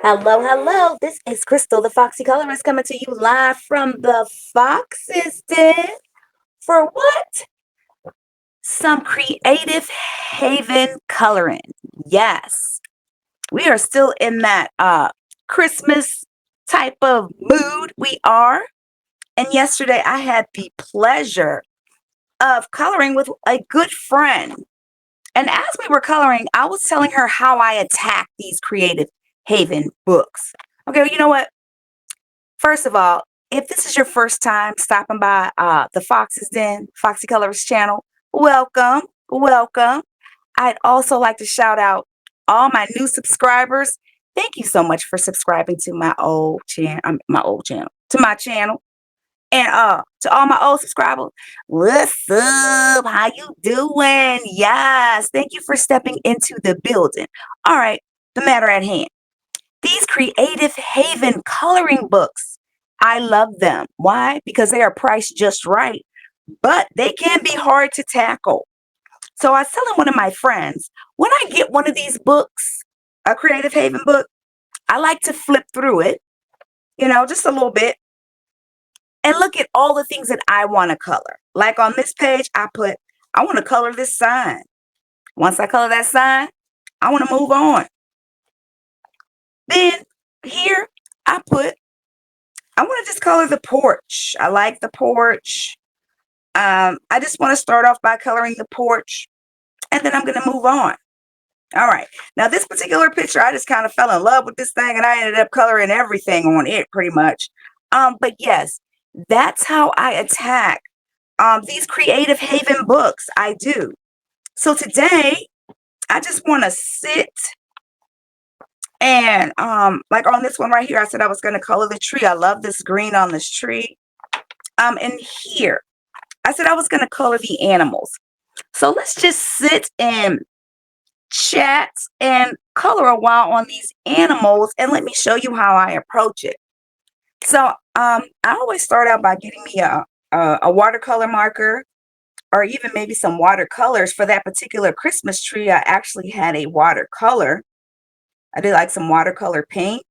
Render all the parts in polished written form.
Hello, hello. This is Crystal, the Foxy Colorist, coming to you live from the Fox's Den for what? Some creative haven coloring. Yes, we are still in that Christmas type of mood. We are. And yesterday I had the pleasure of coloring with a good friend. And as we were coloring, I was telling her how I attack these creative haven books. Okay, you know what? First of all, if this is your first time stopping by the Fox's Den, Foxy Colorist channel, welcome, welcome. I'd also like to shout out all my new subscribers. Thank you so much for subscribing to my to my channel. And to all my old subscribers, what's up? How you doing? Yes, thank you for stepping into the building. All right, the matter at hand. These creative haven coloring books, I love them. Why? Because they are priced just right, but they can be hard to tackle. So I was telling one of my friends, when I get one of these books, a creative haven book, I like to flip through it, just a little bit and look at all the things that I want to color. Like on this page, I want to color this sign. Once I color that sign, I want to move on. Then here, I want to just color the porch. I like the porch. I just want to start off by coloring the porch, and then I'm going to move on. All right. Now, this particular picture, I just kind of fell in love with this thing, and I ended up coloring everything on it pretty much. But yes, that's how I attack these creative haven books. I do. So today, I just want to sit and like on this one right here, I said I was going to color the tree. I love this green on this tree. And here, I said I was going to color the animals. So let's just sit and chat and color a while on these animals, and let me show you how I approach it. So I always start out by getting me a watercolor marker, or even maybe some watercolors. For that particular Christmas tree, I actually had a watercolor. I did like some watercolor paint.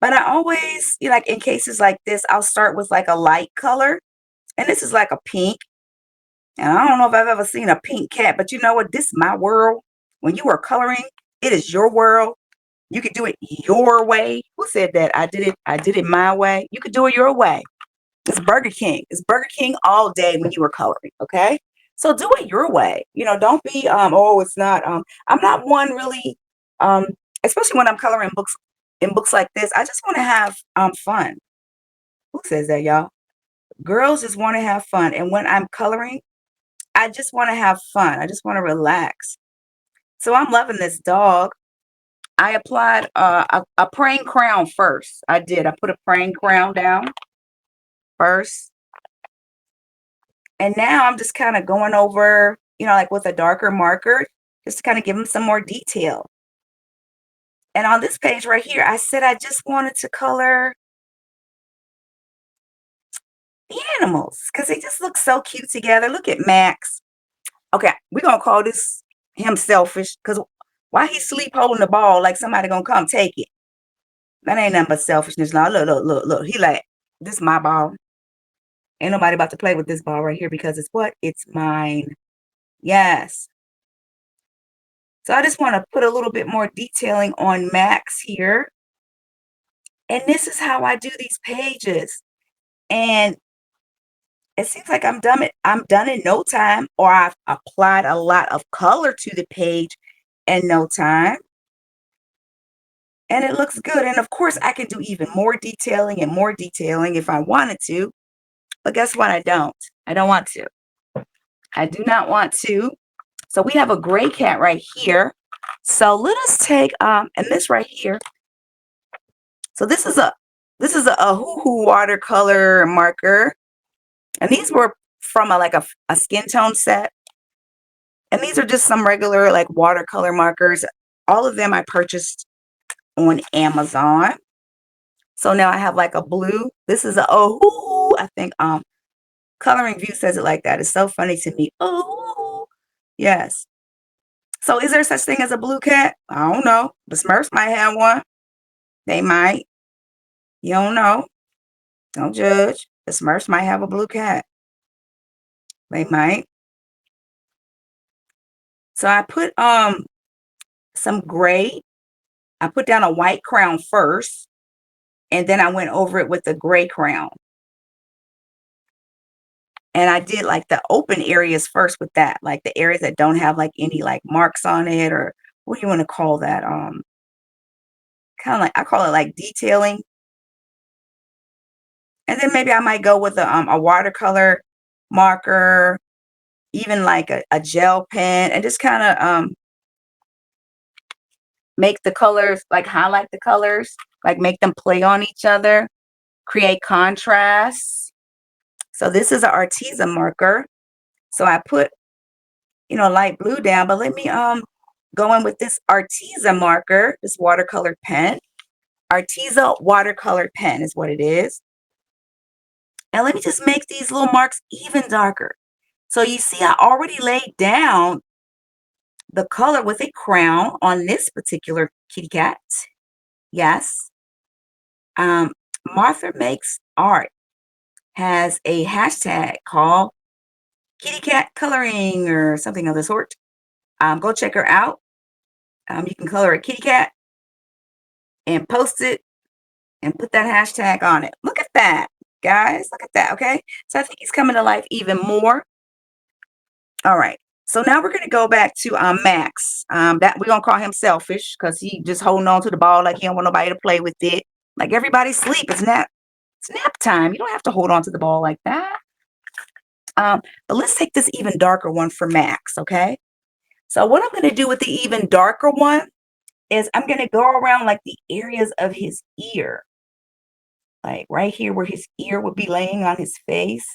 But I always, like in cases like this, I'll start with like a light color. And this is like a pink. And I don't know if I've ever seen a pink cat, but you know what? This is my world. When you are coloring, it is your world. You could do it your way. Who said that? I did it my way. You could do it your way. It's Burger King. It's Burger King all day when you are coloring, okay? So do it your way. Don't be oh, it's not I'm not one really um especially when I'm coloring books in books like this. I just want to have fun. Who says that, y'all? Girls just want to have fun. And when I'm coloring, I just want to have fun. I just want to relax. So I'm loving this dog. I applied a praying crown first. I did. I put a praying crown down first. And now I'm just kind of going over, like with a darker marker, just to kind of give them some more detail. And on this page right here, I said I just wanted to color the animals because they just look so cute together. Look at Max. Okay, we're going to call him selfish because why he sleep holding the ball like somebody going to come take it? That ain't nothing but selfishness. Now, look, look, look, look. He like, this is my ball. Ain't nobody about to play with this ball right here because it's what? It's mine. Yes. So I just want to put a little bit more detailing on Max here. And this is how I do these pages. And it seems like I'm done in no time, or I've applied a lot of color to the page in no time. And it looks good. And of course, I can do even more detailing and more detailing if I wanted to. But guess what? I don't. I don't want to. I do not want to. So we have a gray cat right here. So let us take and this right here. So this is a hoo-hoo watercolor marker. And these were from a skin tone set. And these are just some regular like watercolor markers. All of them I purchased on Amazon. So now I have like a blue. This is a hoo-hoo. I think Coloring View says it like that. It's so funny to me. Oh, yes. So is there such thing as a blue cat? I don't know. The Smurfs might have one. They might. You don't know. Don't judge. The Smurfs might have a blue cat. They might. So I put some gray. I put down a white crown first, and then I went over it with the gray crown. And I did like the open areas first with that, like the areas that don't have like any like marks on it, or what do you want to call that? Kind of like, I call it like detailing. And then maybe I might go with a watercolor marker, even like a gel pen, and just kind of make the colors, like highlight the colors, like make them play on each other, create contrast. So this is an Arteza marker. So I put, light blue down, but let me go in with this Arteza marker, this watercolor pen. Arteza watercolor pen is what it is. And let me just make these little marks even darker. So you see, I already laid down the color with a crown on this particular kitty cat. Yes. Um, Martha Makes Art has a hashtag called kitty cat coloring or something of the sort. Go check her out. You can color a kitty cat and post it and put that hashtag on it. Look at that, guys. Look at that. Okay. So I think he's coming to life even more. All right. So now we're going to go back to Max. That we're going to call him selfish because he just holding on to the ball like he don't want nobody to play with it. Like everybody sleep. It's nap time. You don't have to hold on to the ball like that. But let's take this even darker one for Max. Okay. So what I'm going to do with the even darker one is I'm going to go around like the areas of his ear. Like right here where his ear would be laying on his face.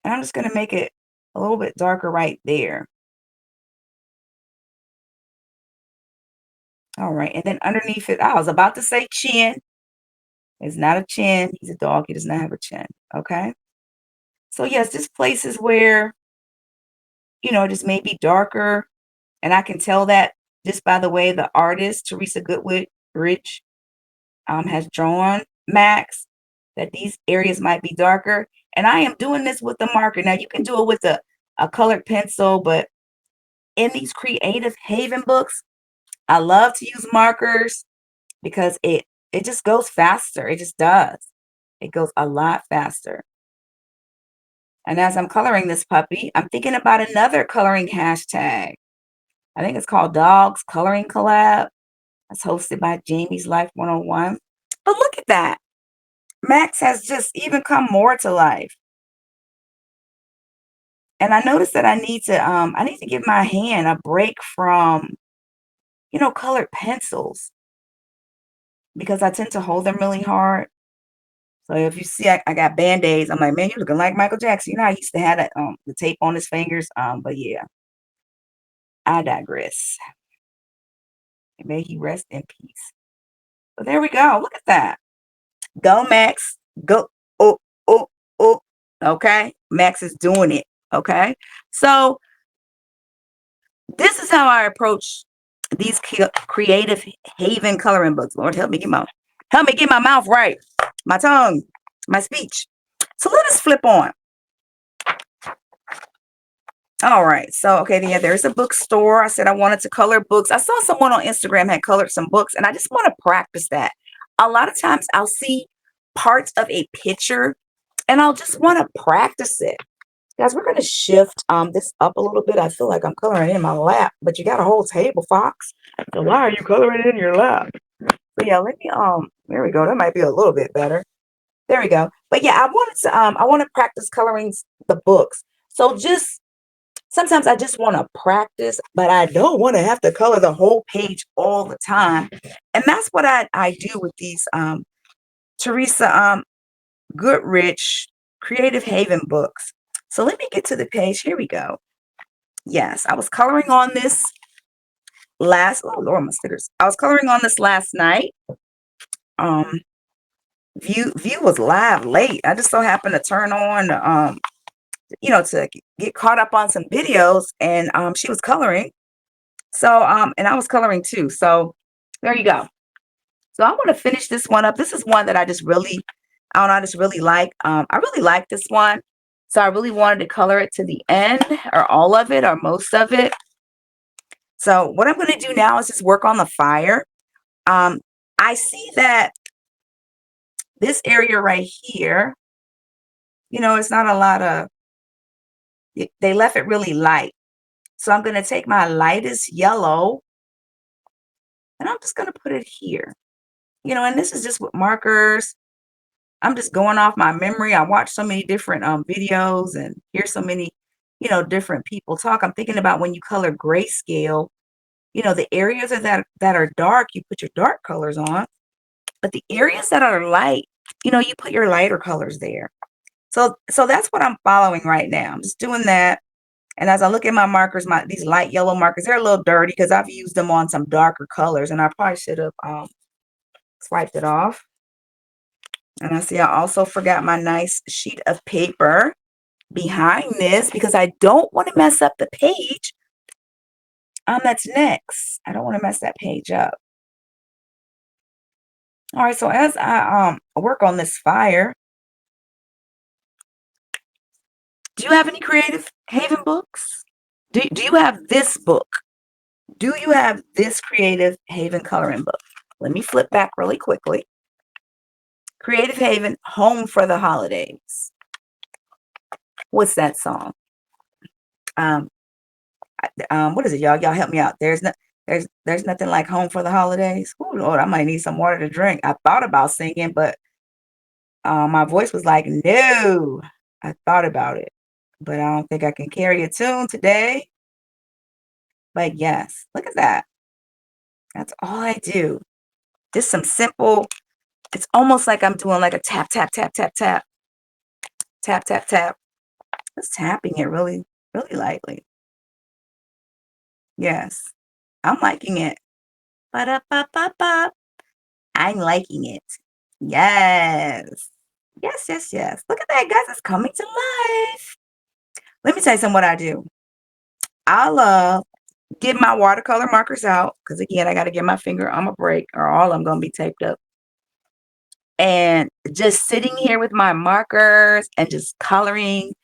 And I'm just going to make it a little bit darker right there. All right. And then underneath it, I was about to say chin. It's not a chin. He's a dog. He does not have a chin. Okay. So yes, this places where, just maybe darker. And I can tell that just by the way the artist, Teresa Goodrich, has drawn Max, that these areas might be darker. And I am doing this with the marker. Now you can do it with a colored pencil, but in these Creative Haven books, I love to use markers because it just goes faster. It just does. It goes a lot faster. And as I'm coloring this puppy, I'm thinking about another coloring hashtag. I think it's called Dogs Coloring Collab. It's hosted by Jamie's Life 101. But look at that. Max has just even come more to life. And I noticed that I need to give my hand a break from, colored pencils because I tend to hold them really hard. So if you see I got band-aids, I'm like, man, you're looking like Michael Jackson. I used to have that the tape on his fingers. But yeah, I digress. And may he rest in peace. But there we go. Look at that. Go, Max. Go. Oh, oh, oh. Okay. Max is doing it. Okay. So this is how I approach these Creative Haven coloring books. Lord, help me get my mouth right. My tongue, my speech. So let us flip on. All right. So, okay, yeah, there's a bookstore. I said I wanted to color books. I saw someone on Instagram had colored some books, and I just want to practice that. A lot of times I'll see parts of a picture, and I'll just want to practice it. Guys, we're going to shift this up a little bit. I feel like I'm coloring in my lap, but you got a whole table, Fox. So why are you coloring in your lap? So yeah, let me there we go. That might be a little bit better. There we go. But yeah, I want to practice coloring the books. So just sometimes I just want to practice, but I don't want to have to color the whole page all the time. And that's what I do with these Teresa Goodrich Creative Haven books. So let me get to the page. Here we go. Yes, I was coloring on this oh Lord, my stickers. I was coloring on this last night. View was live late. I just so happened to turn on to get caught up on some videos, and she was coloring. So and I was coloring too. So there you go. So I want to finish this one up. This is one that I just really, I don't know, I just really like. I really like this one. So I really wanted to color it to the end, or all of it, or most of it. So what I'm going to do now is just work on the fire. Um, I see that this area right here, it's not a lot of, they left it really light. So I'm going to take my lightest yellow and I'm just going to put it here. And this is just with markers. I'm just going off my memory. I watch so many different videos and hear so many, different people talk. I'm thinking about when you color grayscale, the areas that are dark, you put your dark colors on, but the areas that are light, you put your lighter colors there. So that's what I'm following right now. I'm just doing that. And as I look at my markers, these light yellow markers, they're a little dirty because I've used them on some darker colors, and I probably should have swiped it off. And I see I also forgot my nice sheet of paper behind this because I don't want to mess up the page that's next. I don't want to mess that page up. All right, so as I work on this fire, do you have any Creative Haven books? Do you have this book? Do you have this Creative Haven coloring book? Let me flip back really quickly. Creative Haven, Home for the Holidays. What's that song? What is it, y'all? Y'all help me out. There's nothing like Home for the Holidays. Oh Lord, I might need some water to drink. I thought about singing, but my voice was like, no. I thought about it, but I don't think I can carry a tune today. But yes, look at that. That's all I do. Just some simple. It's almost like I'm doing like a tap, tap, tap, tap, tap, tap, tap, tap. Just tapping it really, really lightly. Yes, I'm liking it. Ba-da-ba-ba-ba. I'm liking it. Yes. Yes, yes, yes. Look at that, guys. It's coming to life. Let me tell you something what I do. I'll get my watercolor markers out because, again, I got to get my finger on a break or all I'm going to be taped up. And just sitting here with my markers and just coloring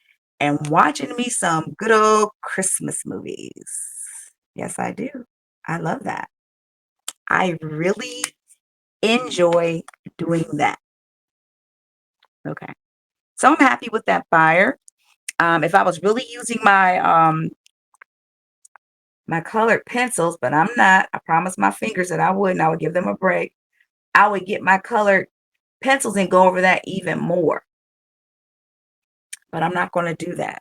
and watching me some good old Christmas movies. Yes, I do. I love that. I really enjoy doing that. Okay. So I'm happy with that fire. If I was really using my colored pencils, but I'm not. I promised my fingers that I wouldn't. I would give them a break. I would get my colored pencils and go over that even more. But I'm not going to do that.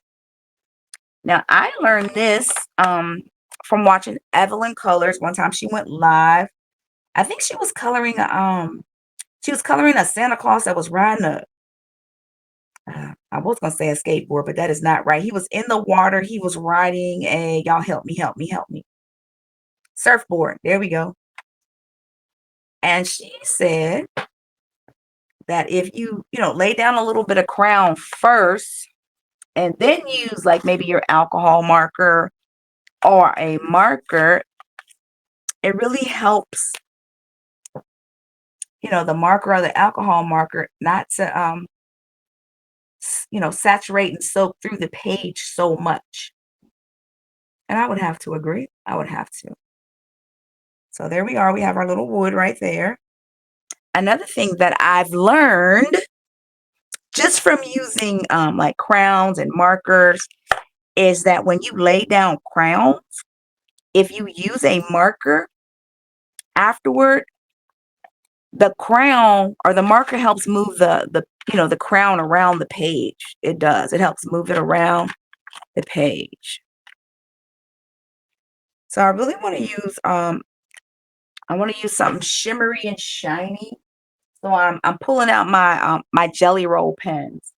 Now, I learned this from watching Evelyn Colors. One time she went live. I think she was coloring a Santa Claus that was riding I was gonna say a skateboard, but that is not right. He was in the water. He was riding a, y'all help me, help me, help me. Surfboard. There we go. And she said that if you lay down a little bit of crown first and then use like maybe your alcohol marker or a marker, it really helps, the marker or the alcohol marker not to saturate and soak through the page so much. And I would have to agree. I would have to. So there we are. We have our little wood right there. Another thing that I've learned just from using like crowns and markers is that when you lay down crowns, if you use a marker afterward, the crown or the marker helps move the crown around the page. It does. It helps move it around the page. So I really want to use something shimmery and shiny. So I'm pulling out my Jelly Roll pens.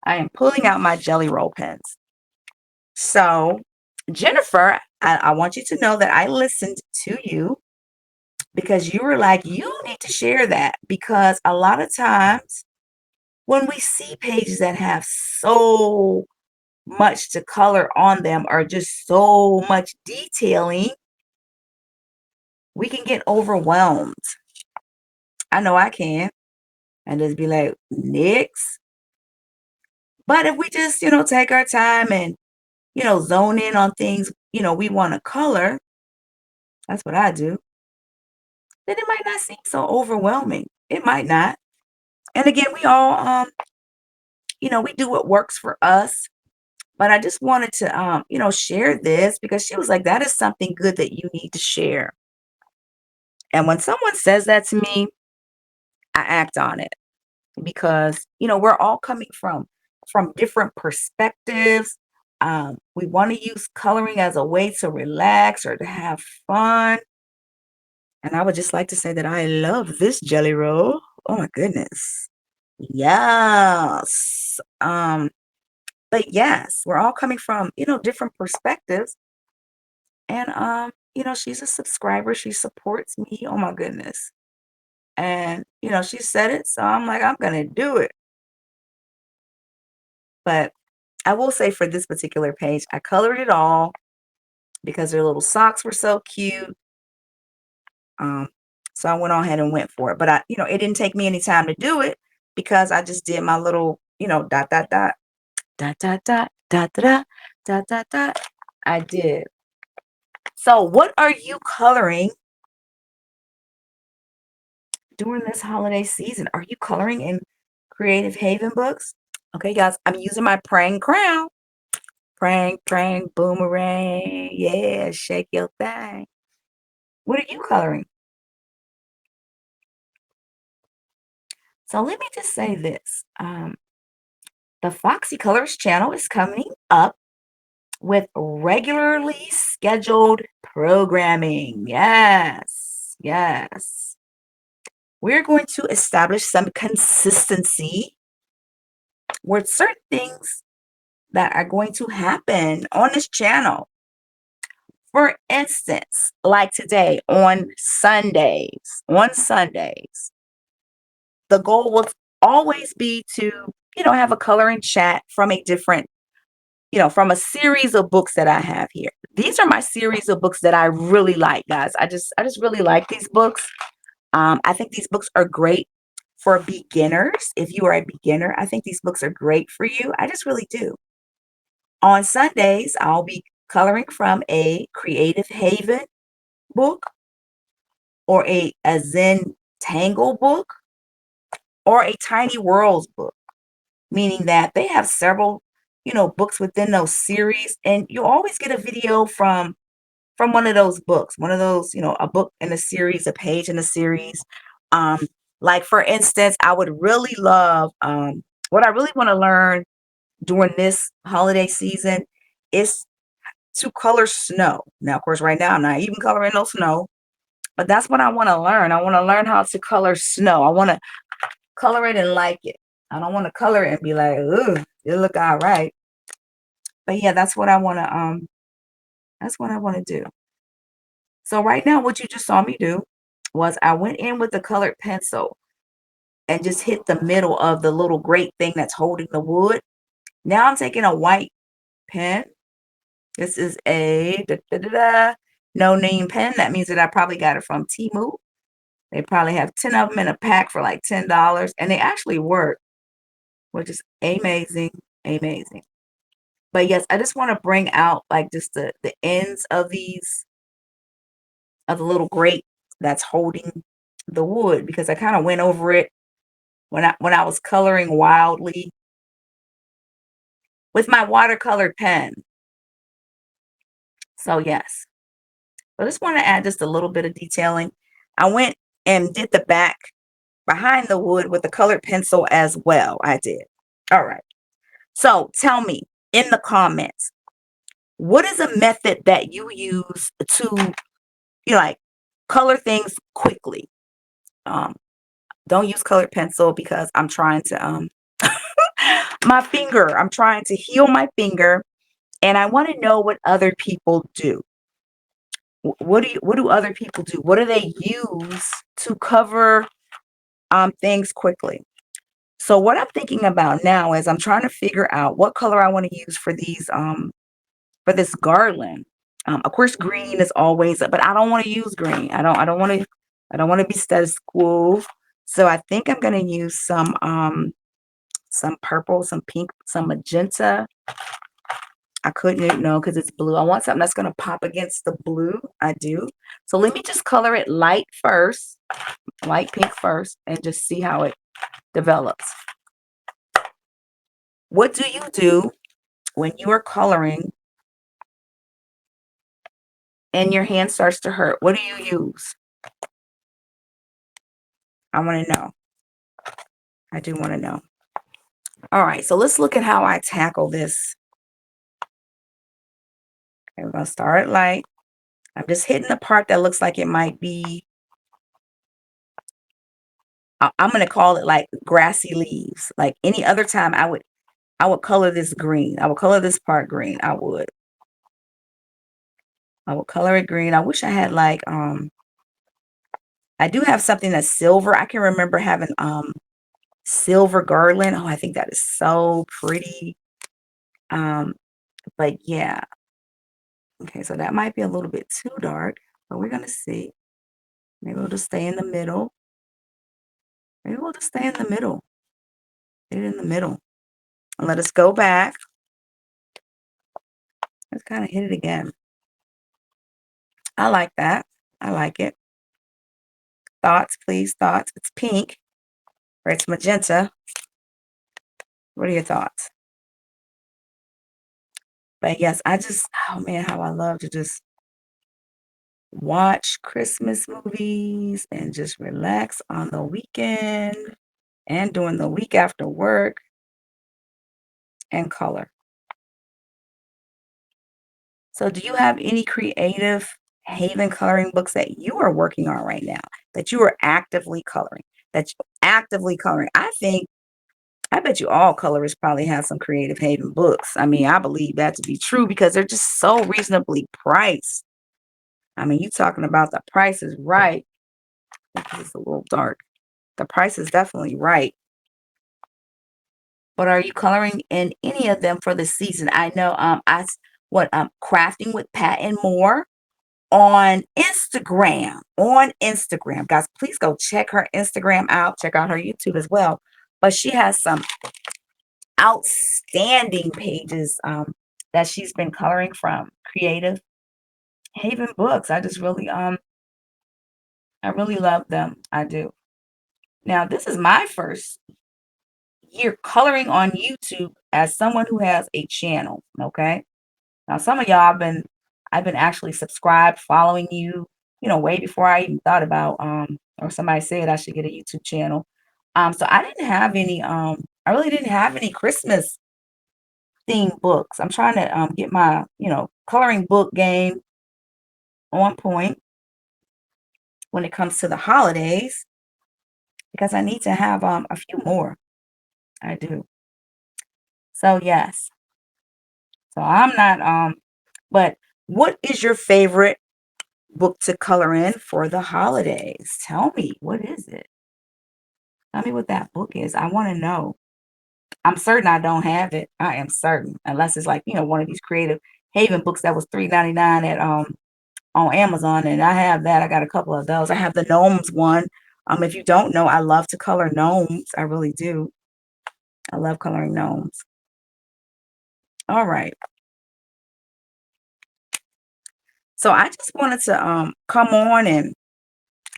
I am pulling out my Jelly Roll pens. So Jennifer, I want you to know that I listened to you because you were like, you need to share that, because a lot of times when we see pages that have so much to color on them or just so much detailing, we can get overwhelmed. I know I can. And just be like, next. But if we just, take our time and, zone in on things, we want to color, that's what I do, then it might not seem so overwhelming. It might not. And again, we all, we do what works for us. But I just wanted to, share this because she was like, that is something good that you need to share. And when someone says that to me, I act on it because, we're all coming from different perspectives. We want to use coloring as a way to relax or to have fun. And I would just like to say that I love this jelly roll. Oh my goodness. Yes. But yes, we're all coming from, different perspectives. And she's a subscriber. She supports me. Oh my goodness. And she said it, so I'm like, I'm gonna do it. But I will say for this particular page, I colored it all because their little socks were so cute. Um, so I went on ahead and went for it. But it didn't take me any time to do it because I just did my little, dot dot dot dot dot dot dot dot dot dot dot. I did. So what are you coloring during this holiday season? Are you coloring in Creative Haven books? Okay, guys, I'm using my praying crown. Praying, praying, boomerang. Yeah, shake your thing. What are you coloring? So let me just say this. The Foxy Colors channel is coming up with regularly scheduled programming. Yes, yes. We're going to establish some consistency with certain things that are going to happen on this channel. For instance, like today on Sundays, the goal will always be to, have a coloring chat from a different, from a series of books that I have here. These are my series of books that I really like, guys. I just really like these books. I think these books are great for beginners. If you are a beginner, I think these books are great for you. I just really do. On Sundays, I'll be coloring from a Creative Haven book or a Zen Tangle book or a Tiny Worlds book, meaning that they have several, books within those series, and you always get a video from one of those books, one of those, a book in a series, a page in a series. Um, like for instance, I would really love what I really want to learn during this holiday season is to color snow. Now, of course, right now I'm not even coloring no snow, but that's what I want to learn. I want to learn how to color snow. I want to color it and like it. I don't want to color it and be like, "Ooh, it look all right." But yeah, that's what I want to do. So right now, what you just saw me do was I went in with the colored pencil and just hit the middle of the little grate thing that's holding the wood. Now I'm taking a white pen. This is a no name pen. That means that I probably got it from Temu. They probably have 10 of them in a pack for like $10, and they actually work, which is amazing, amazing. But yes, I just want to bring out like just the ends of the little grate that's holding the wood because I kind of went over it when I was coloring wildly with my watercolor pen. So yes, I just want to add just a little bit of detailing. I went and did the back behind the wood with the colored pencil as well. I did. All right. So tell me in the comments, what is a method that you use to, like color things quickly? Um, don't use colored pencil because I'm trying to my finger. I'm trying to heal my finger, and I want to know what other people do. What do other people do? What do they use to cover things quickly? So what I'm thinking about now is I'm trying to figure out what color I want to use for these for this garland. Of course, green is always, but I don't want to use green. I don't want to be status quo. So I think I'm gonna use some purple, some pink, some magenta. I couldn't know because it's blue. I want something that's gonna pop against the blue. I do. So let me just color it light first, light pink first, and just see how it develops. What do you do when you are coloring and your hand starts to hurt? What do you use? I want to know. I do want to know. All right, so let's look at how I tackle this. Okay, we're going to start it light. I'm just hitting the part that looks like it might be, I'm going to call it like grassy leaves. Like any other time I would color this green. I would color this part green. I would color it green. I wish I had like I do have something that's silver. I can remember having silver garland. Oh, I think that is so pretty. Um but yeah. Okay, so that might be a little bit too dark, but we're going to see. Maybe we'll just stay in the middle. Maybe we'll just stay in the middle. Get it in the middle. And let us go back. Let's kind of hit it again. I like that. I like it. Thoughts, please. Thoughts. It's pink. Or it's magenta. What are your thoughts? But yes, oh man, how I love to just watch Christmas movies and just relax on the weekend and during the week after work and color. So do you have any creative Haven coloring books that you are working on right now, that you are actively coloring, that you actively coloring? I bet you all colorists probably have some creative Haven books. I mean, I believe that to be true because they're just so reasonably priced. I mean, you talking about the price is right. Because it's a little dark. The price is definitely right. But are you coloring in any of them for the season? I know crafting with Pat and More on Instagram. On Instagram. Guys, please go check her Instagram out. Check out her YouTube as well. But she has some outstanding pages that she's been coloring from Creative Haven books. I really love them. I do. Now, this is my first year coloring on YouTube as someone who has a channel. Okay. Now, some of y'all I've been actually subscribed, following you, way before I even thought about or somebody said I should get a YouTube channel. So I really didn't have any Christmas themed books. I'm trying to get my, coloring book game on point when it comes to the holidays because I need to have a few more. I do. So yes. So I'm not but what is your favorite book to color in for the holidays? Tell me, what is it? Tell me what that book is. I want to know. I'm certain I don't have it. I am certain. Unless it's like, one of these creative Haven books that was $3.99 at on Amazon, and I have that. I got a couple of those. I have the gnomes one. If you don't know, I love to color gnomes. I really do. I love coloring gnomes. All right. So I just wanted to come on and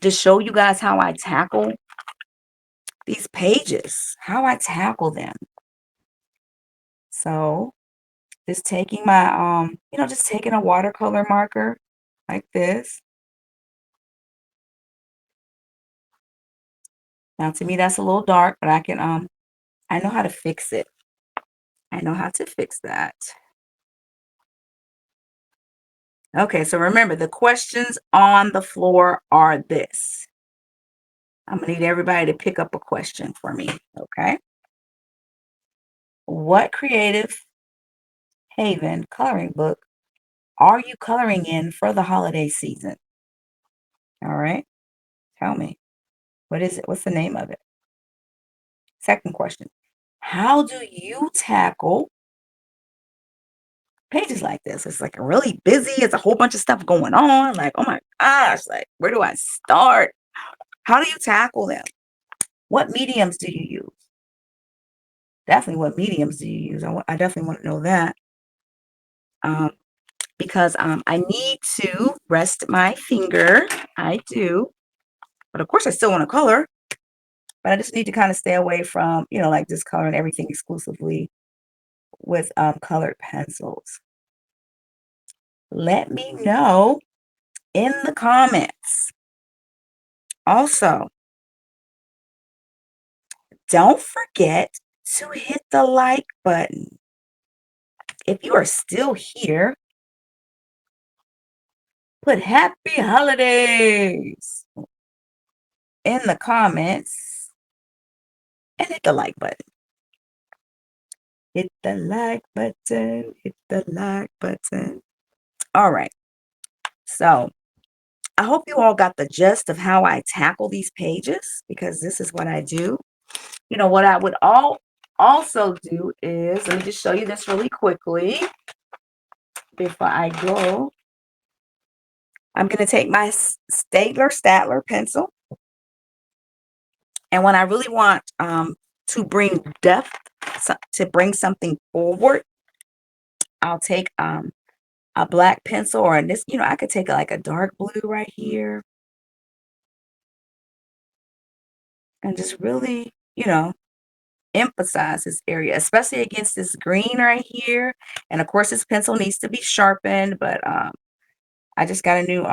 just show you guys how I tackle these pages, how I tackle them. So just taking my just taking a watercolor marker like this. Now to me that's a little dark, but I know how to fix it. I know how to fix that. Okay, so remember the questions on the floor are this. I'm gonna need everybody to pick up a question for me, okay? What creative Haven coloring book are you coloring in for the holiday season? All right, tell me. What is it? What's the name of it? Second question. How do you tackle pages like this. It's like really busy. It's a whole bunch of stuff going on. Like, oh my gosh, like where do I start? How do you tackle them? What mediums do you use? Definitely, what mediums do you use? I definitely want to know that. Um, because I need to rest my finger. I do. But of course, I still want to color. But I just need to kind of stay away from, like just coloring everything exclusively with colored pencils. Let me know in the comments. Also, don't forget to hit the like button. If you are still here, put happy holidays in the comments and hit the like button. Hit the like button. Hit the like button. All right. So I hope you all got the gist of how I tackle these pages, because this is what I do. What I would also do is, let me just show you this really quickly before I go. I'm going to take my Statler pencil, and when I really want to bring depth, to bring something forward, I'll take a black pencil, or in this, I could take like a dark blue right here, and just really, emphasize this area, especially against this green right here. And of course, this pencil needs to be sharpened, but I just got a new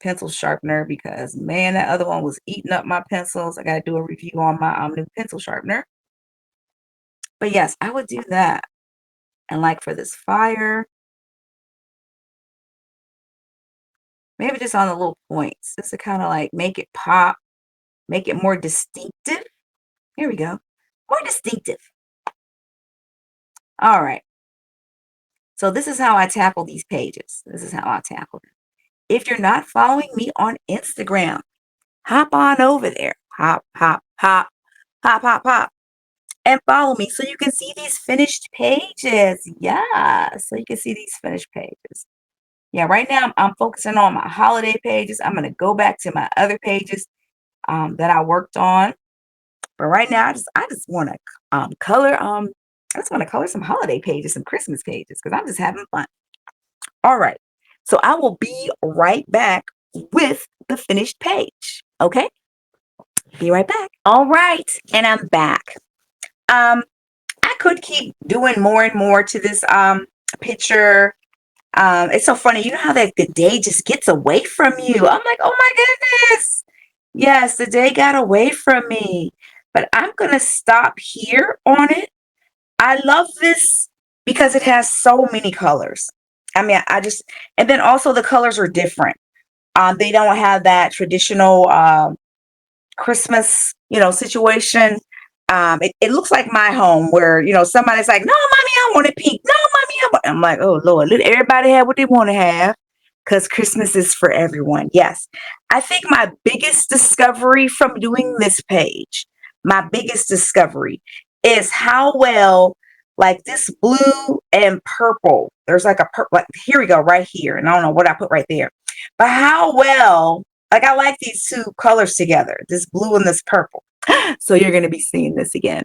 pencil sharpener, because man, that other one was eating up my pencils. I got to do a review on my new pencil sharpener. But yes, I would do that. And like for this fire, maybe just on the little points, just to kind of like make it pop, make it more distinctive. Here we go. More distinctive. All right. So this is how I tackle these pages. This is how I tackle them. If you're not following me on Instagram, hop on over there. Hop, hop, hop, hop, hop, hop. And follow me so you can see these finished pages. Yeah, so you can see these finished pages. Yeah, right now I'm focusing on my holiday pages. I'm going to go back to my other pages that I worked on. But right now I just want to color I just want to color some holiday pages, some Christmas pages, because I'm just having fun. All right. So I will be right back with the finished page. Okay? Be right back. All right, and I'm back. I could keep doing more and more to this picture. It's so funny. You know how that the day just gets away from you. I'm like, oh my goodness. Yes, the day got away from me. But I'm going to stop here on it. I love this because it has so many colors. I mean, and then also the colors are different. They don't have that traditional Christmas, situation. It looks like my home, where, somebody's like, no, mommy, I want it pink. No, mommy, I'm like, oh, Lord, let everybody have what they want to have, because Christmas is for everyone. Yes. I think my biggest discovery from doing this page, my biggest discovery is how well, like this blue and purple, there's like a purple, like, here we go, right here. And I don't know what I put right there, but how well, like, I like these two colors together, this blue and this purple. So you're going to be seeing this again.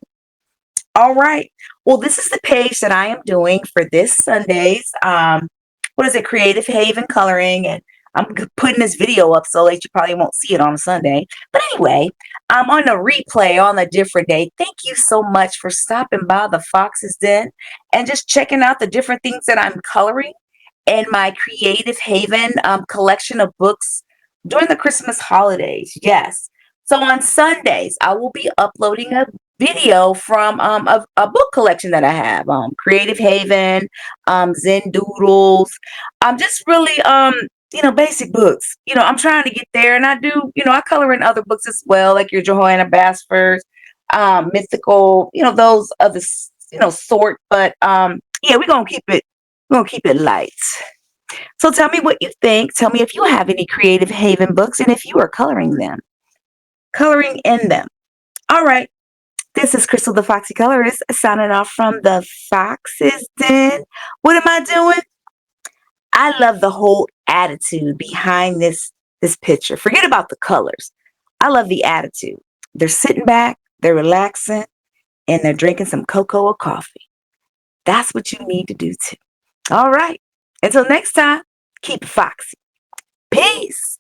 All right. Well, this is the page that I am doing for this Sunday's, what is it, Creative Haven Coloring. And I'm putting this video up so that you probably won't see it on a Sunday. But anyway, I'm on a replay on a different day. Thank you so much for stopping by the Fox's Den and just checking out the different things that I'm coloring in my Creative Haven collection of books during the Christmas holidays. Yes. So on Sundays, I will be uploading a video from a book collection that I have, Creative Haven, Zen Doodles, just really, basic books. I'm trying to get there, and I do, I color in other books as well, like your Johanna Basford's, mythical, those other, sort. But yeah, we're gonna keep it light. So tell me what you think. Tell me if you have any Creative Haven books and if you are coloring in them. All right. This is Crystal the Foxy Colorist signing off from the Fox's Den. What am I doing? I love the whole attitude behind this picture. Forget about the colors. I love the attitude. They're sitting back, they're relaxing, and they're drinking some cocoa or coffee. That's what you need to do too. All right. Until next time, keep it foxy. Peace.